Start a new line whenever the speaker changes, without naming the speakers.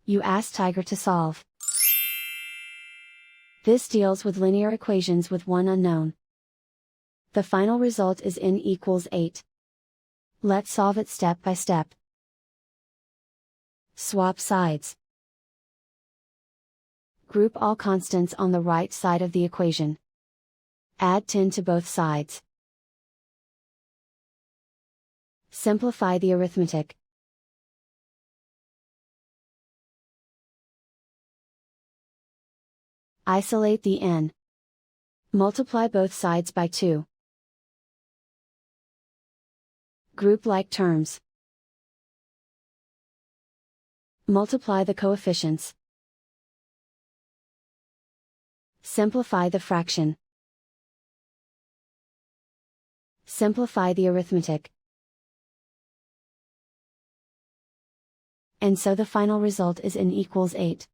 You ask Tiger to solve. This deals with linear equations with one unknown. The final result is n equals 8. Let's solve it step by step. Swap sides. Group all constants on the right side of the equation. Add 10 to both sides. Simplify the arithmetic. Isolate the n. Multiply both sides by 2. Group like terms. Multiply the coefficients. Simplify the fraction. Simplify the arithmetic. And so the final result is n equals 8.